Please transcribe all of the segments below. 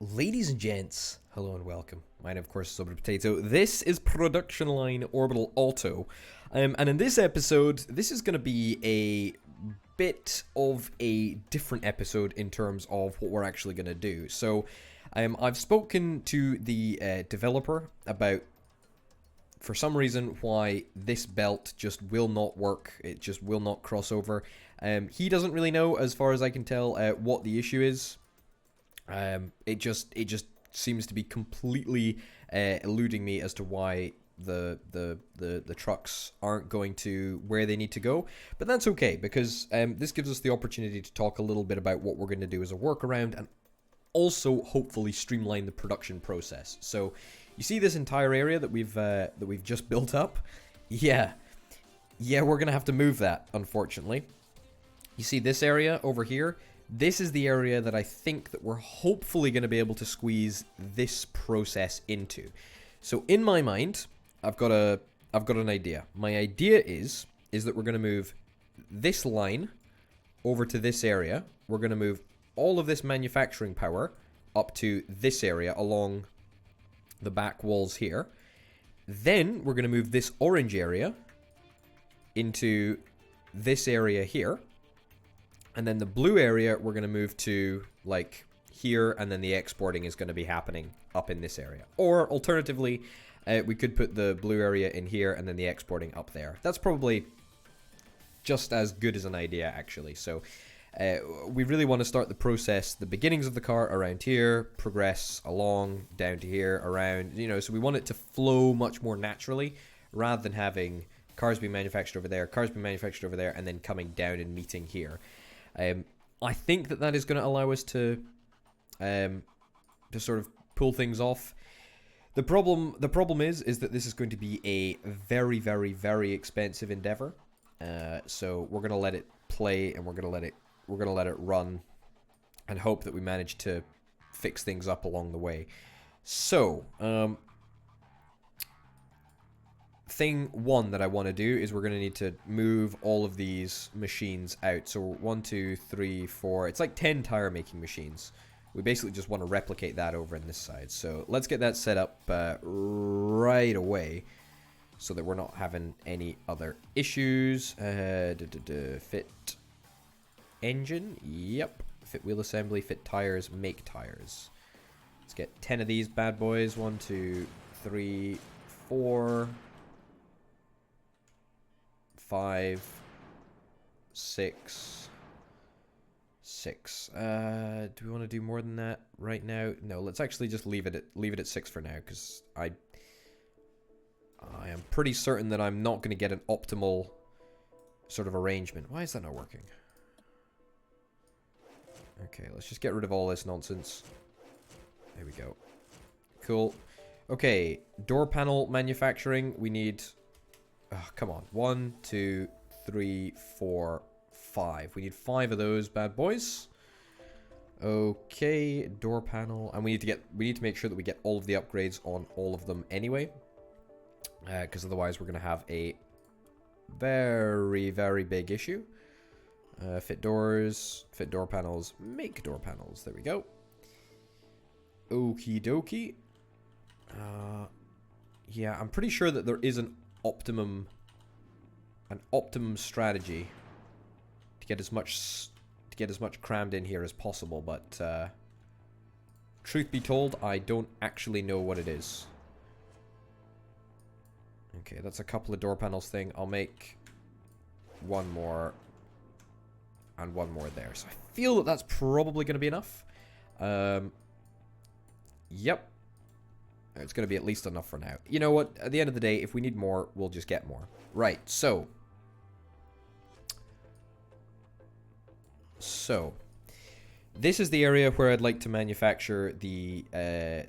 Ladies and gents, hello and welcome. Mine, of course, is Orbital Potato. This is production line Orbital Auto. And in this episode, this is going to be a bit of a different episode in terms of what we're actually going to do. So, I've spoken to the developer about, for some reason, why this belt just will not work. It just will not cross over. He doesn't really know, as far as I can tell, what the issue is. It just seems to be completely eluding me as to why the trucks aren't going to where they need to go. But that's okay, because this gives us the opportunity to talk a little bit about what we're going to do as a workaround, and also hopefully streamline the production process. So you see this entire area that we've just built up? Yeah, we're gonna have to move that, unfortunately. You see this area over here? This is the area that I think that we're hopefully going to be able to squeeze this process into. So in my mind, I've got an idea. My idea is that we're going to move this line over to this area. We're going to move all of this manufacturing power up to this area along the back walls here. Then we're going to move this orange area into this area here. And then the blue area we're going to move to, like, here, and then the exporting is going to be happening up in this area. Or, alternatively, we could put the blue area in here, and then the exporting up there. That's probably just as good as an idea, actually. So, we really want to start the process, the beginnings of the car around here, progress along, down to here, around, so we want it to flow much more naturally, rather than having cars being manufactured over there, cars being manufactured over there, and then coming down and meeting here. I think that is going to allow us to sort of pull things off. The problem is that this is going to be a very, very, very expensive endeavor. So we're going to let it play, and we're going to let it run, and hope that we manage to fix things up along the way. So, thing one that I want to do is we're going to need to move all of these machines out. So 1, 2, 3, 4. It's like 10 tire making machines. We basically just want to replicate that over in this side. So let's get that set up right away, so that we're not having any other issues. Fit engine. Yep. Fit wheel assembly. Fit tires. Make tires. Let's get 10 of these bad boys. 1, 2, 3, 4. 5, 6. Do we want to do more than that right now? No, let's actually just leave it at 6 for now, because I am pretty certain that I'm not going to get an optimal sort of arrangement. Why is that not working? Okay, let's just get rid of all this nonsense. There we go. Cool. Okay, door panel manufacturing. We need... Oh, come on. 1, 2, 3, 4, 5. We need 5 of those bad boys. Okay, door panel. And we need to make sure that we get all of the upgrades on all of them anyway. Because otherwise we're going to have a very, very big issue. Fit doors, fit door panels, make door panels. There we go. Okie dokie. Yeah, I'm pretty sure that there is an optimum strategy to get as much crammed in here as possible, but truth be told, I don't actually know what it is. Okay, that's a couple of door panels thing. I'll make one more and one more there. So I feel that that's probably going to be enough. Yep. It's going to be at least enough for now. You know what? At the end of the day, if we need more, we'll just get more. Right, so. This is the area where I'd like to manufacture the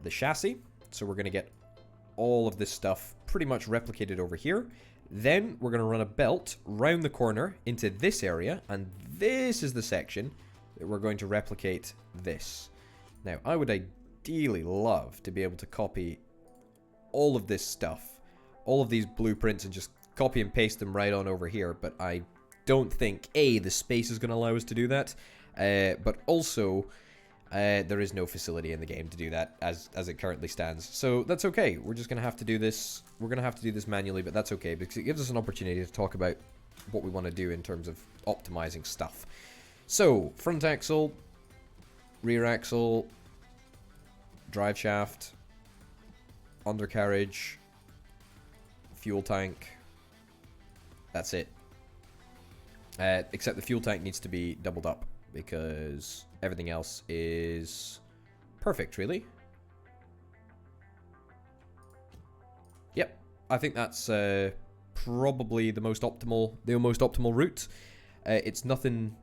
chassis. So we're going to get all of this stuff pretty much replicated over here. Then we're going to run a belt round the corner into this area. And this is the section that we're going to replicate this. Now, I would ideally love to be able to copy all of this stuff, all of these blueprints, and just copy and paste them right on over here, but I don't think, A, the space is going to allow us to do that, but also There is no facility in the game to do that as it currently stands. So that's okay. We're just going to have to do this. We're going to have to do this manually, but that's okay because it gives us an opportunity to talk about what we want to do in terms of optimizing stuff. So, front axle, rear axle, drive shaft, undercarriage, fuel tank. That's it. Except the fuel tank needs to be doubled up because everything else is perfect, really. Yep, I think that's probably the most optimal route. It's nothing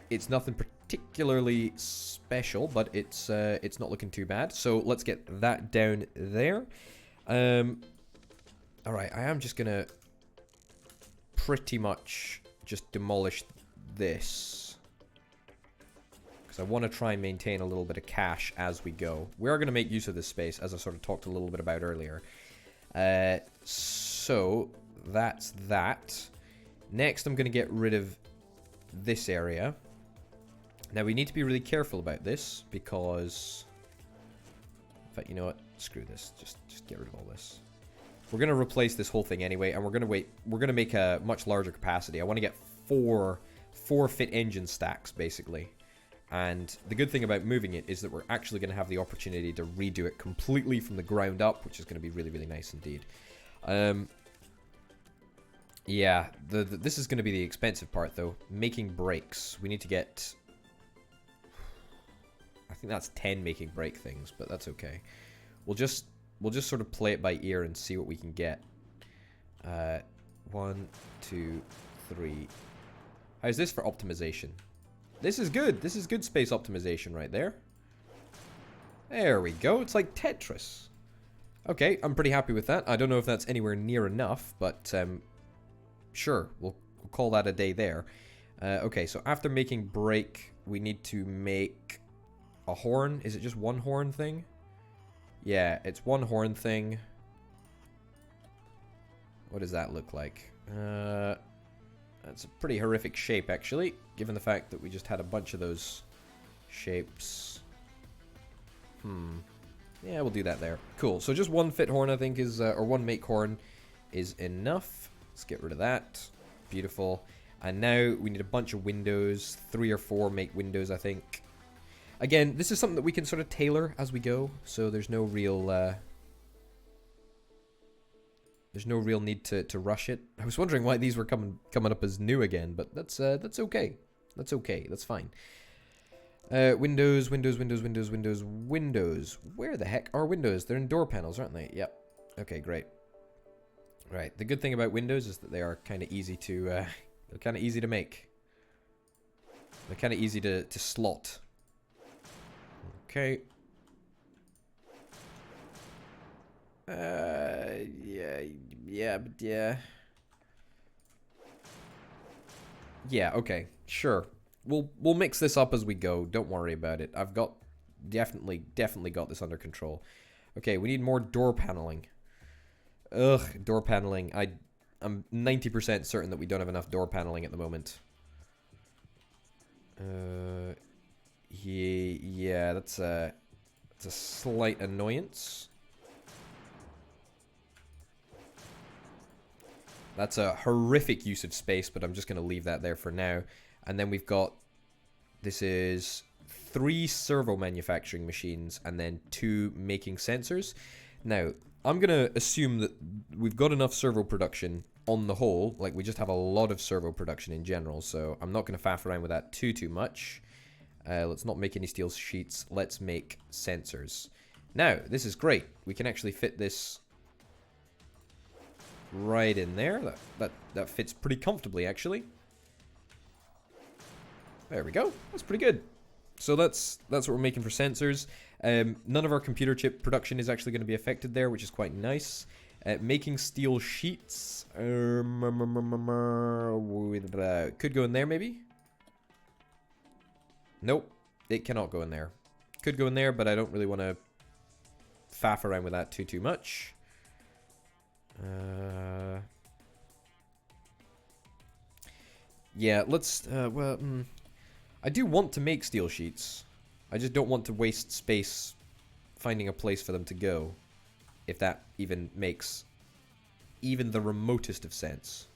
particularly special, but it's not looking too bad. So let's get that down there. All right, I am just gonna pretty much just demolish this because I want to try and maintain a little bit of cash as we go. We are going to make use of this space, as I sort of talked a little bit about earlier. So that's that. Next, I'm going to get rid of this area. Now, we need to be really careful about this because... In fact, you know what? Screw this. Just get rid of all this. We're going to replace this whole thing anyway, and we're going to make a much larger capacity. I want to get four fit engine stacks, basically. And the good thing about moving it is that we're actually going to have the opportunity to redo it completely from the ground up, which is going to be really, really nice indeed. Yeah, this is going to be the expensive part, though. Making brakes. We need to get... I think that's 10 making brake things, but that's okay. We'll just sort of play it by ear and see what we can get. 1, 2, 3. How's this for optimization? This is good. This is good space optimization right there. There we go. It's like Tetris. Okay, I'm pretty happy with that. I don't know if that's anywhere near enough, but sure, we'll call that a day there. Okay, so after making brake, we need to make a horn. Is it just one horn thing? Yeah, it's one horn thing. What does that look like? That's a pretty horrific shape, actually, given the fact that we just had a bunch of those shapes. Yeah, we'll do that there. Cool. So just one fit horn, I think, is... or one make horn is enough. Let's get rid of that. Beautiful. And now we need a bunch of windows. 3 or 4 make windows, I think. Again, this is something that we can sort of tailor as we go, so there's no real need to rush it. I was wondering why these were coming up as new again, but that's okay. That's okay. That's fine. Windows. Where the heck are windows? They're in door panels, aren't they? Yep. Okay, great. Right. The good thing about windows is that they are kind of easy to they're kind of easy to make. They're kind of easy to slot. Okay. Yeah, okay. Sure. We'll mix this up as we go. Don't worry about it. I've got definitely got this under control. Okay, we need more door paneling. Ugh, door paneling. I'm 90% certain that we don't have enough door paneling at the moment. Yeah, that's a slight annoyance. That's a horrific use of space, but I'm just going to leave that there for now. And then we've got, this is 3 servo manufacturing machines and then 2 making sensors. Now, I'm going to assume that we've got enough servo production on the whole. Like, we just have a lot of servo production in general, so I'm not going to faff around with that too much. Let's not make any steel sheets. Let's make sensors. Now, this is great. We can actually fit this right in there. That fits pretty comfortably, actually. There we go. That's pretty good. So that's what we're making for sensors. None of our computer chip production is actually going to be affected there, which is quite nice. Making steel sheets. Could go in there, maybe? Nope. It cannot go in there. Could go in there, but I don't really want to faff around with that too much. Yeah, let's... I do want to make steel sheets. I just don't want to waste space finding a place for them to go. If that even makes even the remotest of sense.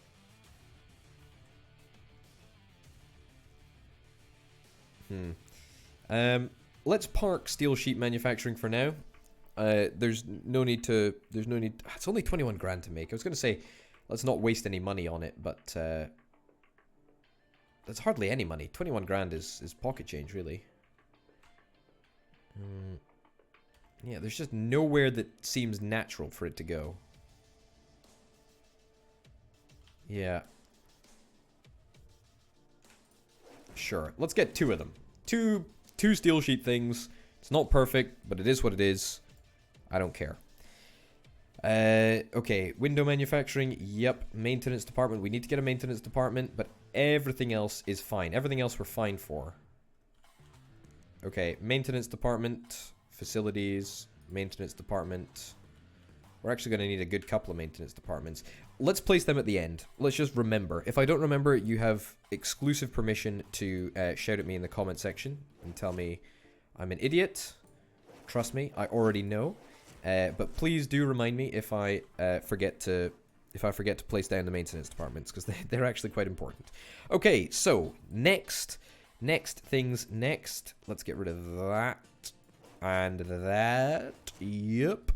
Let's park steel sheet manufacturing for now. There's no need. It's only 21 grand to make. I was going to say, let's not waste any money on it, but that's hardly any money. 21 grand is pocket change, really. Yeah, there's just nowhere that seems natural for it to go. Yeah. Sure. Let's get 2 of them. Two steel sheet things. It's not perfect, but it is what it is. I don't care. Okay, window manufacturing. Yep, maintenance department. We need to get a maintenance department, but everything else is fine. Everything else we're fine for. Okay, maintenance department, facilities, maintenance department. We're actually going to need a good couple of maintenance departments. Let's place them at the end. Let's just remember. If I don't remember, you have exclusive permission to shout at me in the comment section and tell me I'm an idiot. Trust me, I already know. But please do remind me if I forget to place down the maintenance departments, because they're actually quite important. Okay, so next things next. Let's get rid of that and that. Yep.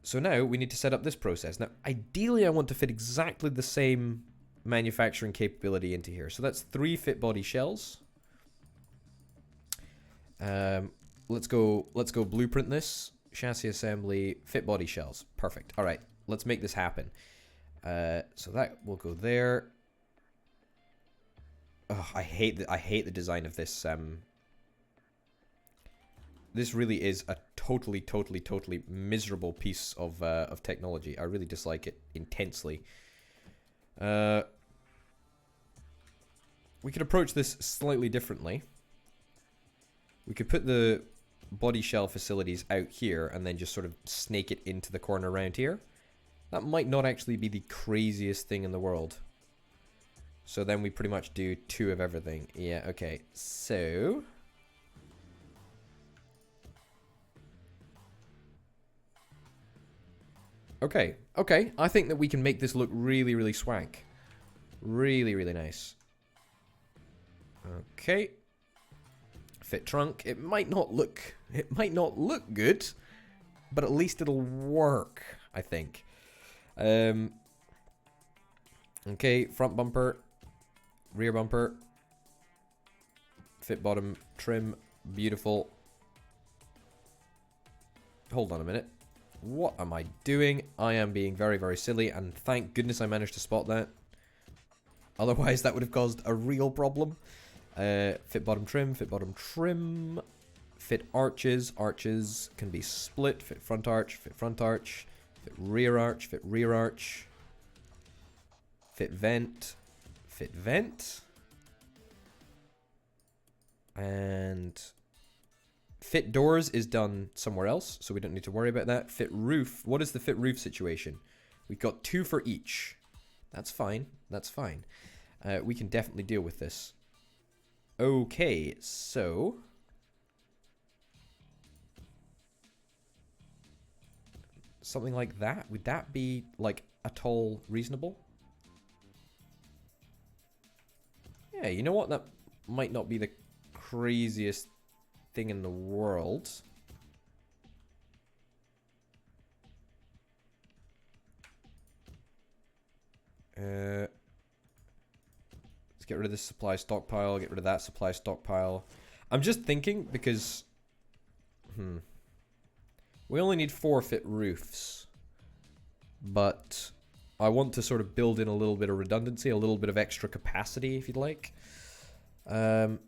So now we need to set up this process. Now, ideally, I want to fit exactly the same manufacturing capability into here. So that's 3 fit body shells. Let's go blueprint this. Chassis assembly, fit body shells. Perfect. All right, let's make this happen. So that will go there. Oh, I hate the design of this. This really is a totally miserable piece of technology. I really dislike it intensely. We could approach this slightly differently. We could put the body shell facilities out here and then just sort of snake it into the corner around here. That might not actually be the craziest thing in the world. So then we pretty much do 2 of everything. Yeah, okay. So Okay, I think that we can make this look really swank. Really nice. Okay. Fit trunk. It might not look good, but at least it'll work, I think. Okay, front bumper, rear bumper, fit bottom trim, beautiful. Hold on a minute. What am I doing? I am being very silly, and thank goodness I managed to spot that. Otherwise, that would have caused a real problem. Fit bottom trim, fit arches. Arches can be split. Fit front arch, fit rear arch, fit vent, and fit doors is done somewhere else, so we don't need to worry about that. Fit roof. What is the fit roof situation? We've got 2 for each. That's fine. We can definitely deal with this. Okay, so something like that. Would that be like at all reasonable? Yeah, you know what? That might not be the craziest thing in the world. Let's get rid of this supply stockpile, get rid of that supply stockpile. I'm just thinking because we only need 4 fit roofs, but I want to sort of build in a little bit of redundancy, a little bit of extra capacity, if you'd like. Well,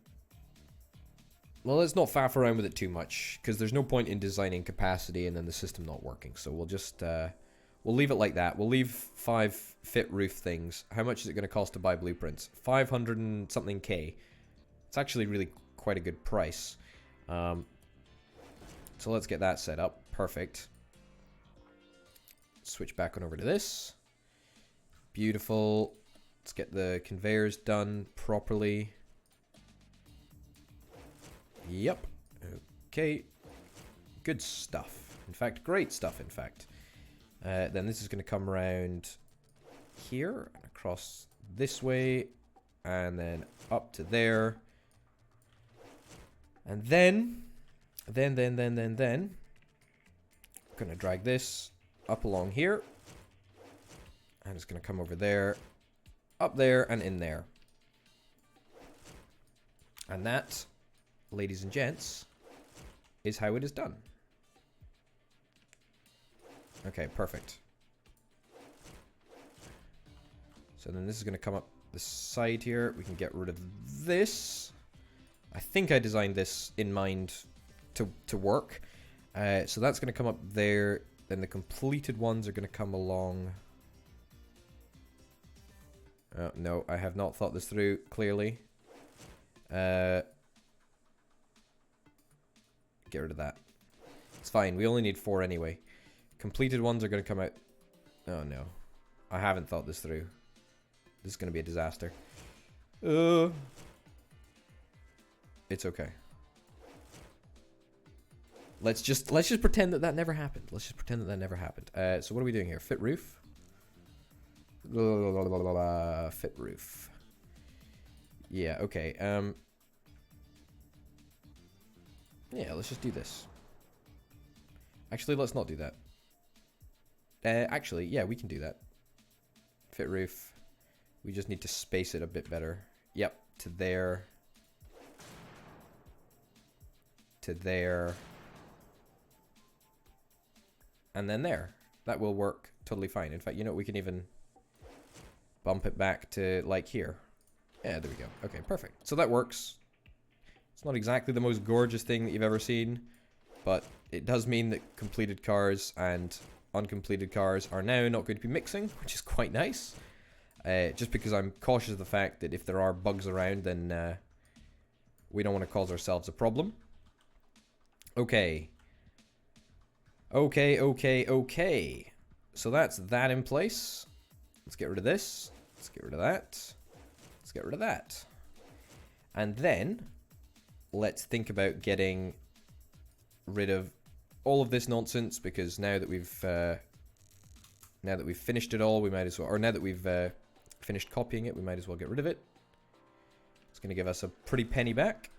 let's not faff around with it too much, because there's no point in designing capacity and then the system not working. So we'll just we'll leave it like that. We'll leave 5 fit roof things. How much is it going to cost to buy blueprints? 500 and something K. It's actually really quite a good price. So let's get that set up. Perfect. Switch back on over to this. Beautiful. Let's get the conveyors done properly. Yep. Okay. Good stuff. In fact, great stuff, in fact. Then this is going to come around here, across this way, and then up to there. And then, I'm going to drag this up along here. And it's going to come over there, up there, and in there. And that, ladies and gents, is how it is done. Okay, perfect. So then this is going to come up the side here. We can get rid of this. I think I designed this in mind to work. So that's going to come up there. Then the completed ones are going to come along. No, I have not thought this through clearly. Get rid of that. It's fine. We only need 4 anyway. Completed ones are going to come out. Oh no. I haven't thought this through. This is going to be a disaster. It's okay. Let's just pretend that never happened. Let's just pretend that never happened. So what are we doing here? Fit roof? Fit roof. Yeah, okay. Yeah, let's just do this. Actually, let's not do that. Actually, yeah, we can do that. Fit roof. We just need to space it a bit better. Yep, to there. To there. And then there. That will work totally fine. In fact, you know, we can even bump it back to, like, here. Yeah, there we go. Okay, perfect. So that works. It's not exactly the most gorgeous thing that you've ever seen, but it does mean that completed cars and uncompleted cars are now not going to be mixing, which is quite nice. Just because I'm cautious of the fact that if there are bugs around, then we don't want to cause ourselves a problem. Okay. Okay. So that's that in place. Let's get rid of this. Let's get rid of that. Let's get rid of that. And then let's think about getting rid of all of this nonsense, because now that we've finished it all, we might as well, or now that we've finished copying it, we might as well get rid of it. It's going to give us a pretty penny back.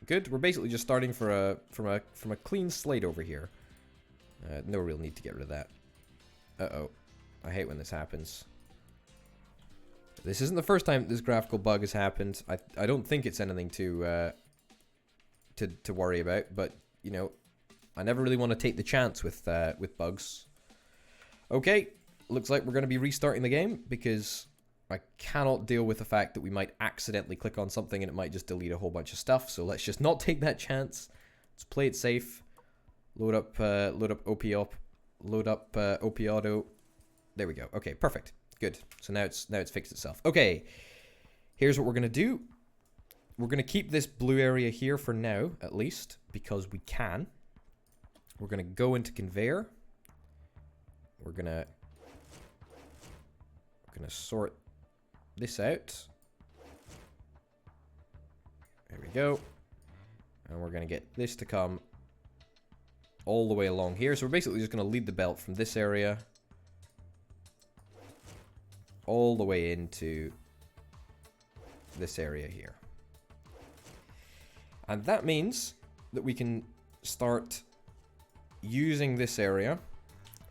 Good. We're basically just starting from a clean slate over here. No real need to get rid of that. Uh-oh. I hate when this happens. This isn't the first time this graphical bug has happened. I don't think it's anything to worry about, but you know, I never really want to take the chance with bugs. Okay, looks like we're going to be restarting the game because I cannot deal with the fact that we might accidentally click on something and it might just delete a whole bunch of stuff. So let's just not take that chance. Let's play it safe. Load up OP Auto. There we go. Okay, perfect. Good. So now it's fixed itself. Okay. Here's what we're going to do. We're going to keep this blue area here for now, at least, because we can. We're going to go into conveyor. We're going to sort this out. There we go. And we're going to get this to come all the way along here. So we're basically just going to lead the belt from this area all the way into this area here. And that means that we can start using this area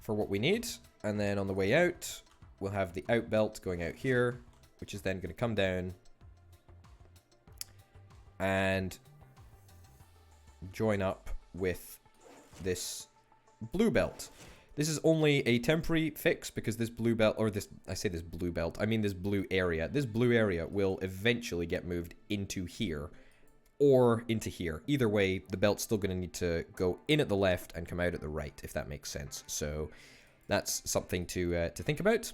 for what we need. And then on the way out, we'll have the out belt going out here, which is then going to come down and join up with this blue belt. This is only a temporary fix because this blue belt, or this, I say this blue belt, I mean this blue area. This blue area will eventually get moved into here or into here. Either way, the belt's still going to need to go in at the left and come out at the right, if that makes sense. So that's something to think about.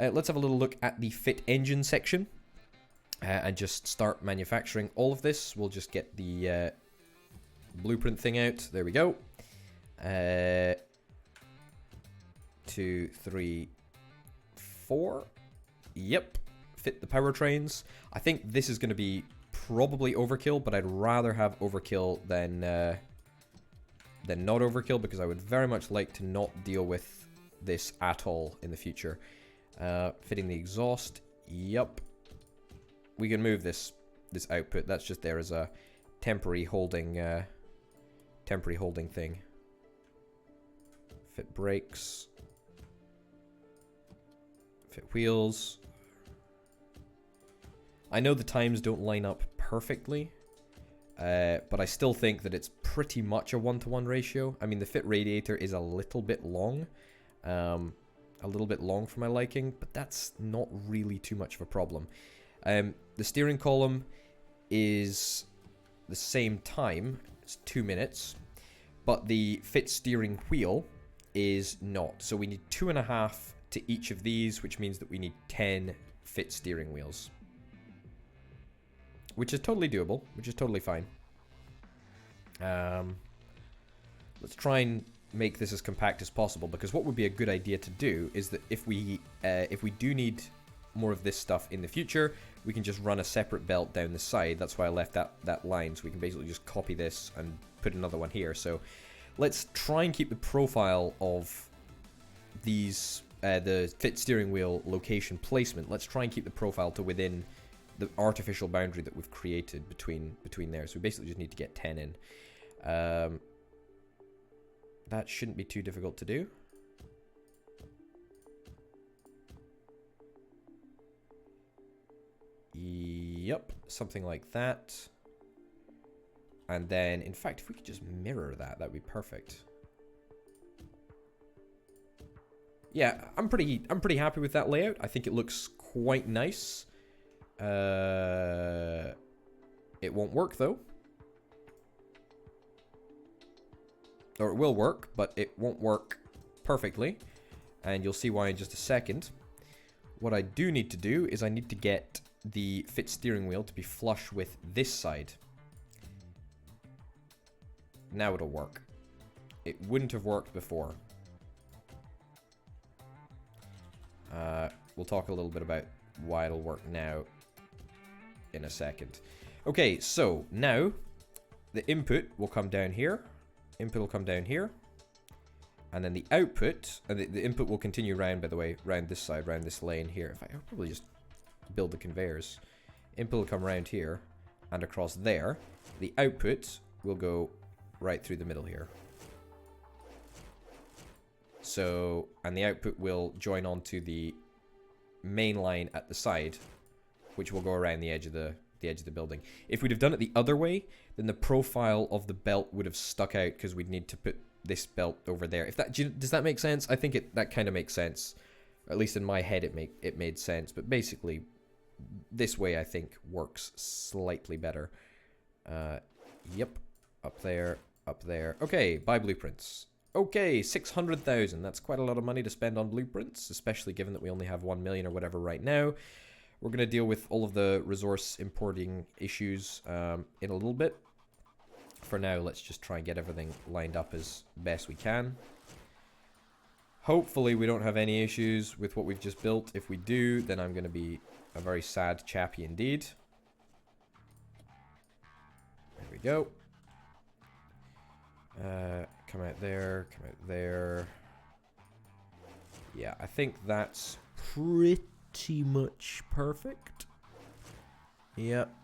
Let's have a little look at the fit engine section and just start manufacturing all of this. We'll just get the blueprint thing out. There we go. 2, 3, 4. Yep. Fit the powertrains. I think this is going to be probably overkill, but I'd rather have overkill than not overkill, because I would very much like to not deal with this at all in the future. Fitting the exhaust. Yup. We can move this output. That's just there as a temporary holding thing. Fit brakes. Fit wheels. I know the times don't line up perfectly, but I still think that it's pretty much a 1-to-1 ratio. I mean, the fit radiator is a little bit long. For my liking, but that's not really too much of a problem. The steering column is the same time. It's 2 minutes. But the fit steering wheel is not. So we need 2.5 to each of these, which means that we need 10 fit steering wheels. Which is totally doable, which is totally fine. Let's try and make this as compact as possible, because what would be a good idea to do is that if we do need more of this stuff in the future, we can just run a separate belt down the side. That's why I left that line, so we can basically just copy this and put another one here. So let's try and keep the profile of these the fit steering wheel location placement. Let's try and keep the profile to within the artificial boundary that we've created between there. So we basically just need to get 10 in. That shouldn't be too difficult to do. Yep, something like that. And then, in fact, if we could just mirror that, that'd be perfect. Yeah, I'm pretty happy with that layout. I think it looks quite nice. It won't work though. Or it will work, but it won't work perfectly. And you'll see why in just a second. What I do need to do is I need to get the fit steering wheel to be flush with this side. Now it'll work. It wouldn't have worked before. We'll talk a little bit about why it'll work now in a second. Okay, so now the input will come down here. Input will come down here. And then the output, and the input will continue round, by the way, round this side, round this lane here. In fact, I'll probably just build the conveyors. Input will come round here and across there. The output will go right through the middle here. So, and the output will join onto the main line at the side, which will go around the edge of the building. If we'd have done it the other way, then the profile of the belt would have stuck out, because we'd need to put this belt over there. If that does that make sense? I think that kind of makes sense. Or at least in my head, it made sense. But basically, this way I think works slightly better. Yep, up there, up there. Okay, buy blueprints. Okay, 600,000. That's quite a lot of money to spend on blueprints, especially given that we only have 1 million or whatever right now. We're going to deal with all of the resource importing issues in a little bit. For now, let's just try and get everything lined up as best we can. Hopefully we don't have any issues with what we've just built. If we do, then I'm going to be a very sad chappy indeed. There we go. Come out there, come out there. Yeah, I think that's pretty much perfect. Yep.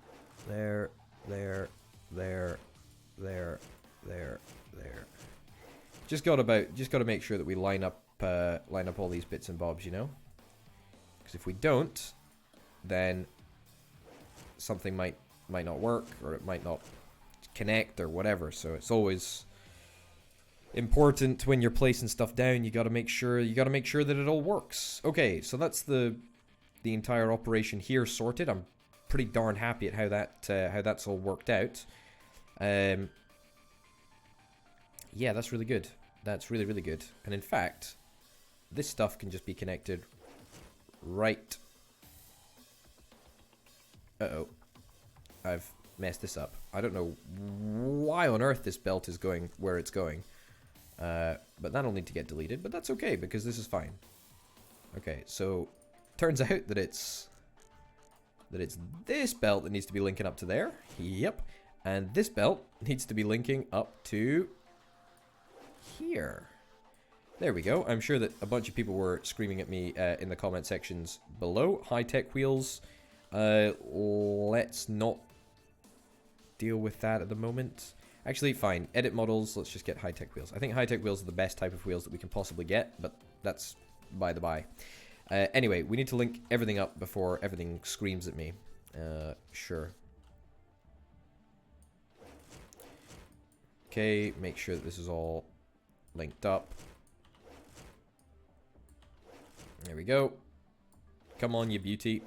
There, there, there, there, there, there. Just got to make sure that we line up all these bits and bobs, you know? Because if we don't, then something might not work, or it might not connect or whatever. So it's always important when you're placing stuff down. You got to make sure that it all works. Okay, so that's the entire operation here sorted. I'm pretty darn happy at how that's all worked out. Yeah, that's really good. That's really, really good. And in fact, this stuff can just be connected right. Uh-oh. I've messed this up. I don't know why on earth this belt is going where it's going. But that'll need to get deleted, but that's okay because this is fine. Okay, so turns out that it's that it's this belt that needs to be linking up to there. Yep. And this belt needs to be linking up to here. There we go. I'm sure that a bunch of people were screaming at me in the comment sections below. High-tech wheels. Let's not deal with that at the moment. Actually, fine. Edit models. Let's just get high-tech wheels. I think high-tech wheels are the best type of wheels that we can possibly get, but that's by the by. Anyway, we need to link everything up before everything screams at me. Sure. Okay, make sure that this is all linked up. There we go. Come on, you beauty.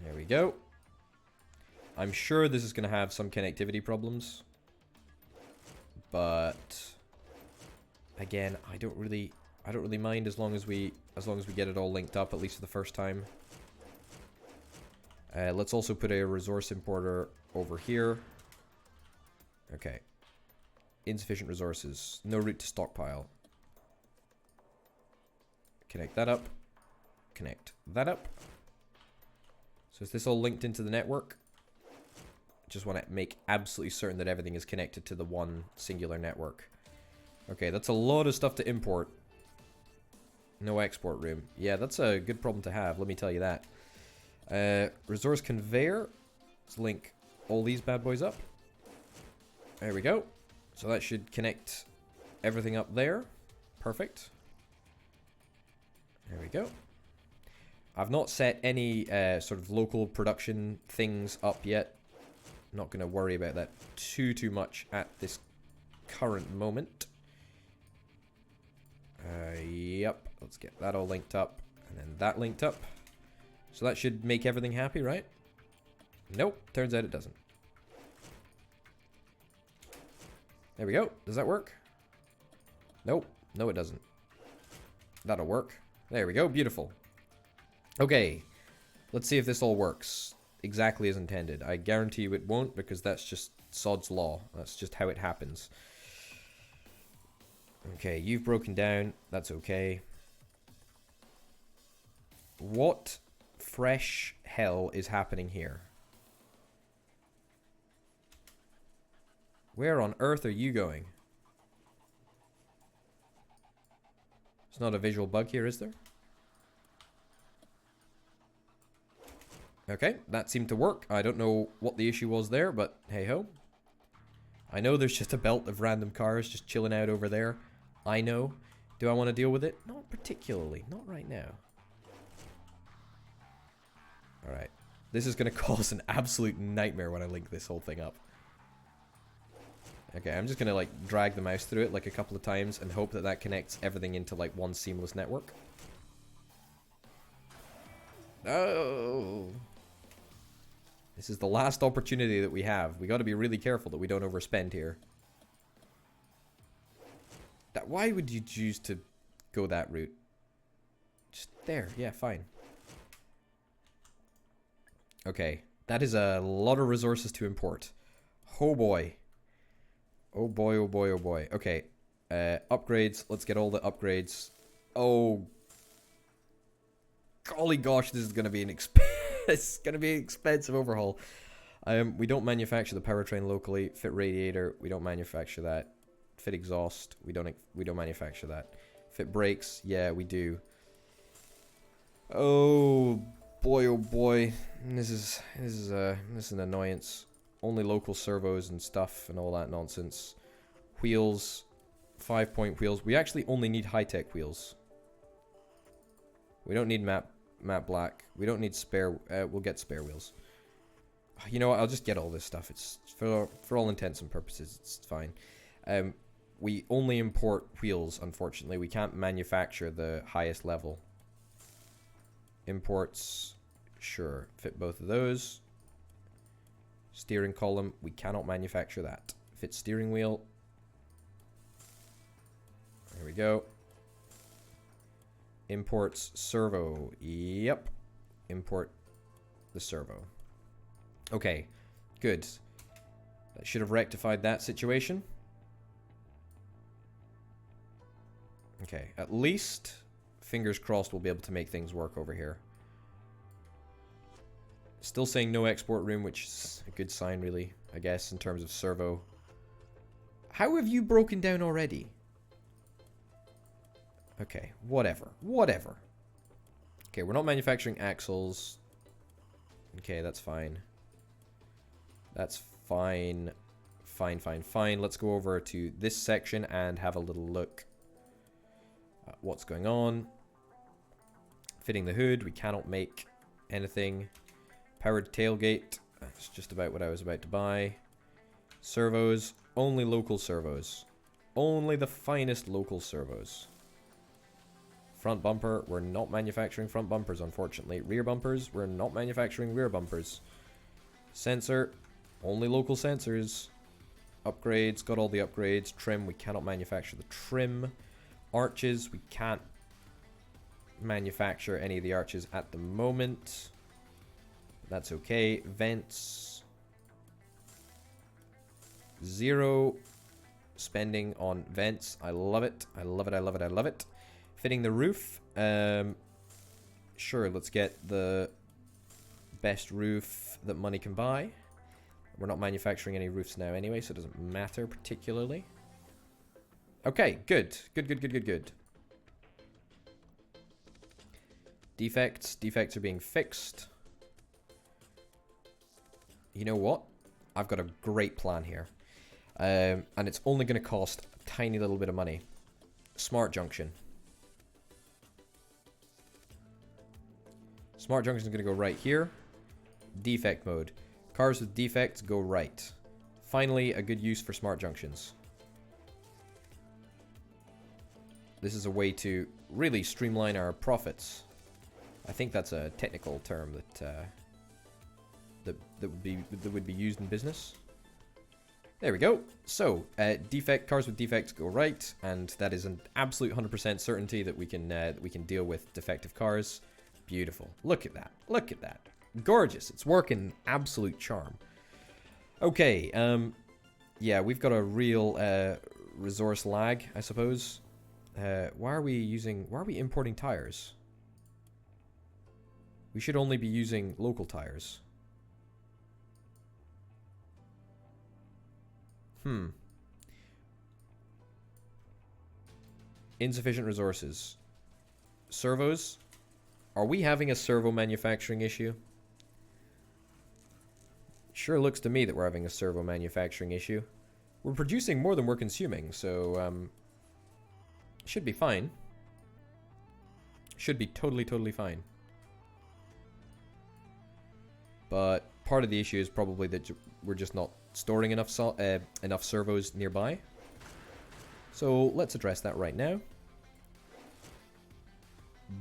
There we go. I'm sure this is going to have some connectivity problems. But again, I don't really mind as long as we get it all linked up, at least for the first time. Let's also put a resource importer over here. Okay. Insufficient resources. No route to stockpile. Connect that up. Connect that up. So is this all linked into the network? Just want to make absolutely certain that everything is connected to the one singular network. Okay, that's a lot of stuff to import. No export room. Yeah, that's a good problem to have, let me tell you that. Resource conveyor. Let's link all these bad boys up. There we go. So that should connect everything up there. Perfect. There we go. I've not set any sort of local production things up yet. I'm not going to worry about that too much at this current moment. Yep. Let's get that all linked up. And then that linked up. So that should make everything happy, right? Nope. Turns out it doesn't. There we go. Does that work? Nope. No, it doesn't. That'll work. There we go. Beautiful. Okay. Let's see if this all works exactly as intended. I guarantee you it won't, because that's just sod's law. That's just how it happens. Okay, you've broken down. That's okay. What fresh hell is happening here? Where on earth are you going? There's not a visual bug here, is there? Okay, that seemed to work. I don't know what the issue was there, but hey-ho. I know there's just a belt of random cars just chilling out over there. I know. Do I want to deal with it? Not particularly. Not right now. Alright. This is going to cause an absolute nightmare when I link this whole thing up. Okay, I'm just going to, like, drag the mouse through it, like, a couple of times and hope that that connects everything into, like, one seamless network. Oh! This is the last opportunity that we have. We got to be really careful that we don't overspend here. Why would you choose to go that route? Just there. Yeah, fine. Okay. That is a lot of resources to import. Oh boy. Oh boy, oh boy, oh boy. Okay. Upgrades. Let's get all the upgrades. Oh. Golly gosh, this is going to be an it's going to be an expensive overhaul. We don't manufacture the powertrain locally. Fit radiator. We don't manufacture that. Fit exhaust. We don't manufacture that. Fit brakes. Yeah, we do. Oh boy, oh boy. This is an annoyance. Only local servos and stuff and all that nonsense. Wheels. 5-point wheels. We actually only need high-tech wheels. We don't need matte black. We don't need spare. We'll get spare wheels. You know what? I'll just get all this stuff. It's for all intents and purposes. It's fine. We only import wheels. Unfortunately, we can't manufacture the highest level. Imports. Sure. Fit both of those. Steering column. We cannot manufacture that. Fit steering wheel. There we go. Imports servo. Yep. Import the servo. Okay. Good. That should have rectified that situation. Okay. At least, fingers crossed, we'll be able to make things work over here. Still saying no export room, which is a good sign, really, I guess, in terms of servo. How have you broken down already? Okay, whatever. Whatever. Okay, we're not manufacturing axles. Okay, that's fine. That's fine. Fine, fine, fine. Let's go over to this section and have a little look at what's going on. Fitting the hood, we cannot make anything. Powered tailgate, that's just about what I was about to buy. Servos, only local servos. Only the finest local servos. Front bumper, we're not manufacturing front bumpers, unfortunately. Rear bumpers, we're not manufacturing rear bumpers. Sensor, only local sensors. Upgrades, got all the upgrades. Trim, we cannot manufacture the trim. Arches, we can't manufacture any of the arches at the moment. That's okay. Vents. 0 spending on vents. I love it. I love it. I love it. I love it. Fitting the roof. Sure, let's get the best roof that money can buy. We're not manufacturing any roofs now anyway, so it doesn't matter particularly. Okay, good. Good, good, good, good, good. Defects. Defects are being fixed. You know what? I've got a great plan here. And it's only going to cost a tiny little bit of money. Smart junction. Smart junction is going to go right here. Defect mode. Cars with defects go right. Finally, a good use for smart junctions. This is a way to really streamline our profits. I think that's a technical term that would be used in business. There we go. So, cars with defects go right, and that is an absolute 100% certainty that we can deal with defective cars. Beautiful. Look at that. Look at that. Gorgeous. It's working absolute charm. Okay. Yeah, we've got a real resource lag, I suppose. Why are we importing tires? We should only be using local tires. Insufficient resources. Servos? Are we having a servo manufacturing issue? Sure looks to me that we're having a servo manufacturing issue. We're producing more than we're consuming, so should be fine. Should be totally fine. But part of the issue is probably that we're just not storing enough servos nearby. So let's address that right now.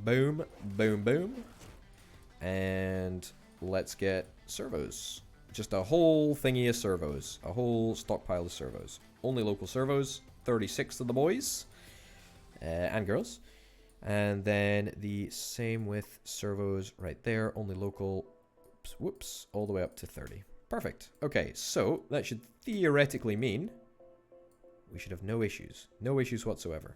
Boom, boom, boom. And let's get servos. Just a whole thingy of servos. A whole stockpile of servos. Only local servos. 36 of the boys. And girls. And then the same with servos right there. Only local. Whoops. All the way up to 30. Perfect. Okay, so that should theoretically mean we should have no issues. No issues whatsoever.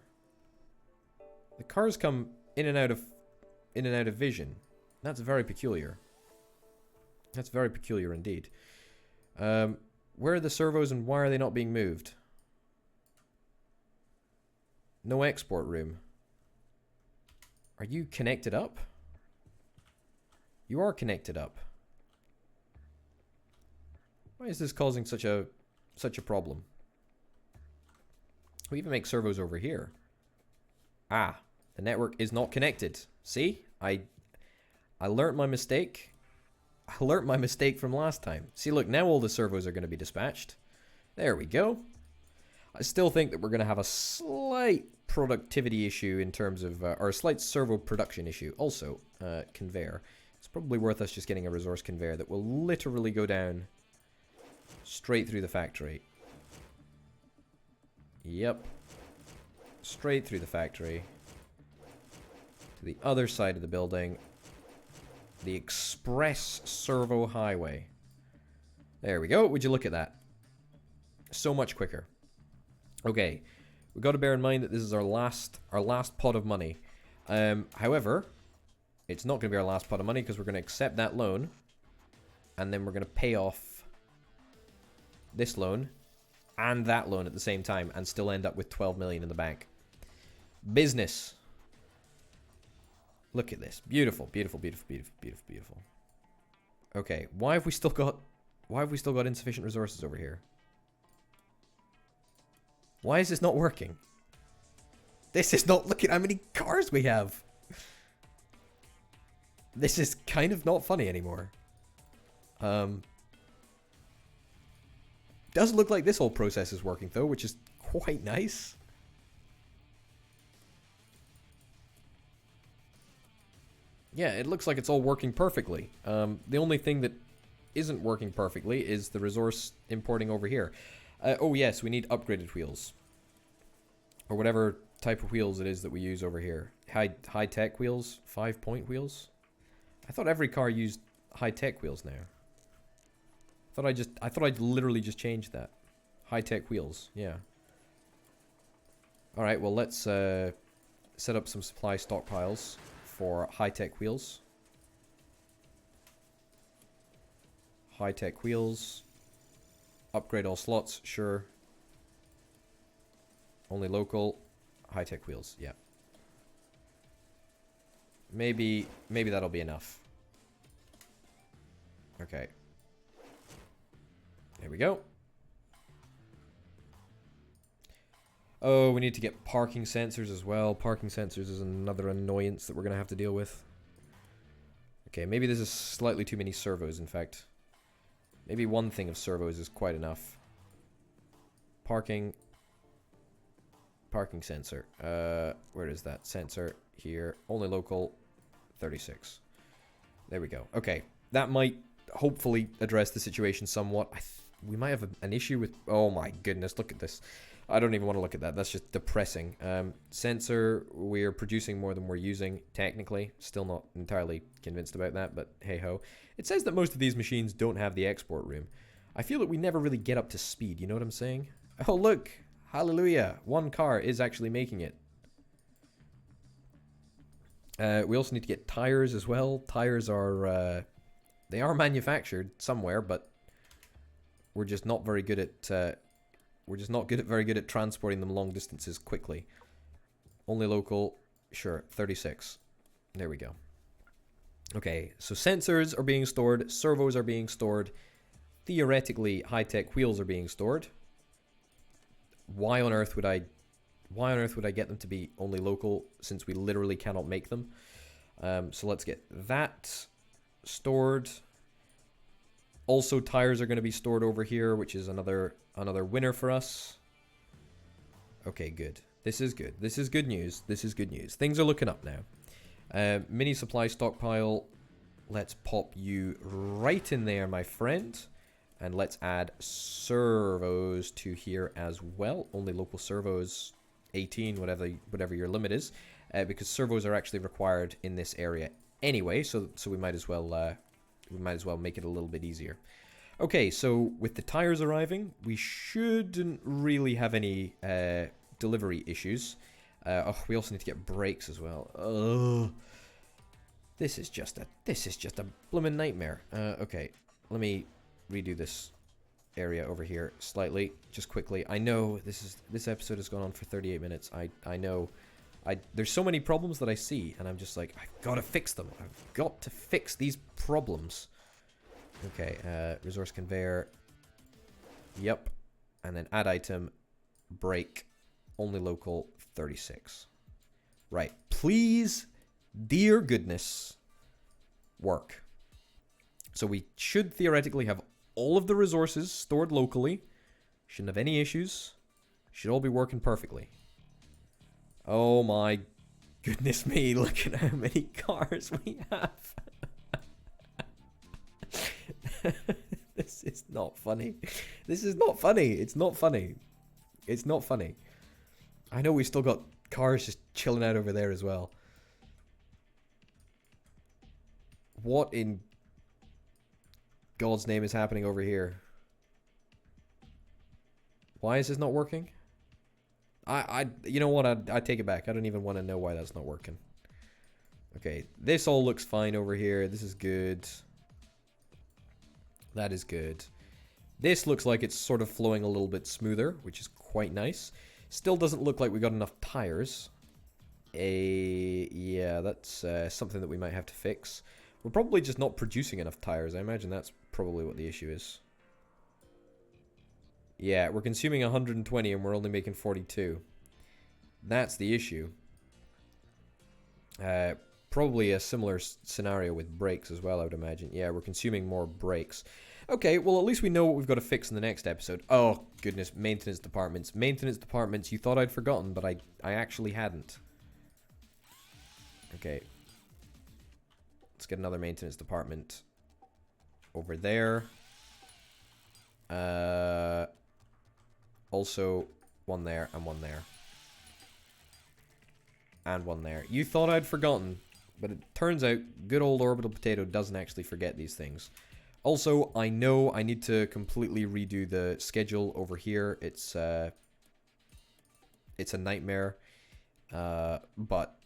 The cars come in and out of vision. That's very peculiar. That's very peculiar indeed. Where are the servos and why are they not being moved? No export room. Are you connected up? You are connected up. Why is this causing such a problem? We even make servos over here. Ah, the network is not connected. See? I learnt my mistake. I learnt my mistake from last time. See, look, now all the servos are going to be dispatched. There we go. I still think that we're going to have a slight productivity issue in terms of, or a slight servo production issue. Also, conveyor. It's probably worth us just getting a resource conveyor that will literally go down straight through the factory. Yep. Straight through the factory. To the other side of the building. The express servo highway. There we go. Would you look at that? So much quicker. Okay. We've got to bear in mind that this is our last pot of money. However, it's not going to be our last pot of money because we're going to accept that loan. and then we're going to pay off this loan and that loan at the same time and still end up with 12 million in the bank. Business. Look at this. Beautiful, beautiful, beautiful, beautiful, beautiful, beautiful. Okay, why have we still got insufficient resources over here? Why is this not working? This is not, look at how many cars we have. This is kind of not funny anymore. Does look like this whole process is working though, which is quite nice. Yeah, it looks like it's all working perfectly. The only thing that isn't working perfectly is the resource importing over here. Oh yes, we need upgraded wheels. Or whatever type of wheels it is that we use over here. High-tech wheels? 5-point wheels? I thought every car used high-tech wheels now. I thought I'd literally just changed that. High-tech wheels, yeah. Alright, well let's set up some supply stockpiles for high-tech wheels. High-tech wheels. Upgrade all slots, sure. Only local. High-tech wheels, yeah. Maybe that'll be enough. Okay. There we go. Oh, we need to get parking sensors as well. Parking sensors is another annoyance that we're going to have to deal with. Okay, maybe this is slightly too many servos, in fact. Maybe one thing of servos is quite enough. Parking sensor. Where is that? Sensor here. Only local 36. There we go. Okay, that might hopefully address the situation somewhat. We might have an issue with... Oh my goodness, look at this. I don't even want to look at that. That's just depressing. Sensor, we're producing more than we're using, technically. Still not entirely convinced about that, but hey-ho. It says that most of these machines don't have the export room. I feel that we never really get up to speed, you know what I'm saying? Oh, look! Hallelujah! One car is actually making it. We also need to get tires as well. Tires are... they are manufactured somewhere, but we're just not very good at... we're just not very good at transporting them long distances quickly. Only local, sure, 36. There we go. Okay, so sensors are being stored, servos are being stored, theoretically high-tech wheels are being stored. Why on earth would I get them to be only local since we literally cannot make them? So let's get that stored. Also, tires are going to be stored over here, which is another winner for us. Okay, good. This is good. This is good news. This is good news. Things are looking up now. Mini supply stockpile. Let's pop you right in there, my friend. And let's add servos to here as well. Only local servos, 18, whatever your limit is. Because servos are actually required in this area anyway, so we might as well make it a little bit easier. Okay, so with the tires arriving, we shouldn't really have any delivery issues. Oh, we also need to get brakes as well. Ugh. This is just a bloomin' nightmare. Okay, let me redo this area over here slightly, just quickly. I know this episode has gone on for 38 minutes. I know. There's so many problems that I see, and I'm just like, I've got to fix them. I've got to fix these problems. Okay, resource conveyor. Yep. And then add item, break, only local, 36. Right. Please, dear goodness, work. So we should theoretically have all of the resources stored locally. Shouldn't have any issues. Should all be working perfectly. Oh my goodness me, look at how many cars we have. This is not funny. This is not funny. It's not funny. It's not funny. I know we still got cars just chilling out over there as well. What in God's name is happening over here? Why is this not working? You know what? I take it back. I don't even want to know why that's not working. Okay, this all looks fine over here. This is good. That is good. This looks like it's sort of flowing a little bit smoother, which is quite nice. Still doesn't look like we got enough tires. Yeah, that's something that we might have to fix. We're probably just not producing enough tires. I imagine that's probably what the issue is. Yeah, we're consuming 120 and we're only making 42. That's the issue. Probably a similar scenario with brakes as well, I would imagine. Yeah, we're consuming more brakes. Okay, well, at least we know what we've got to fix in the next episode. Oh, goodness, maintenance departments. Maintenance departments, you thought I'd forgotten, but I actually hadn't. Okay. Let's get another maintenance department over there. Also, one there and one there. And one there. You thought I'd forgotten, but it turns out good old Orbital Potato doesn't actually forget these things. Also, I know I need to completely redo the schedule over here. It's a nightmare, but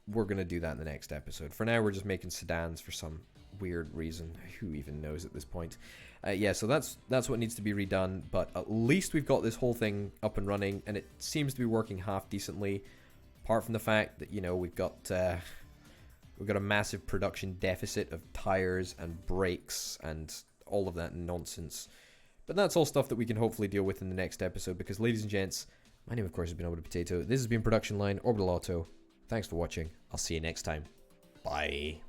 we're going to do that in the next episode. For now, we're just making sedans for some weird reason. Who even knows at this point? Yeah, so that's what needs to be redone, but at least we've got this whole thing up and running, and it seems to be working half decently. Apart from the fact that, you know, we've got a massive production deficit of tires and brakes and all of that nonsense. But that's all stuff that we can hopefully deal with in the next episode, because, ladies and gents, my name, of course, has been Orbital Potato. This has been Production Line, Orbital Auto. Thanks for watching. I'll see you next time. Bye.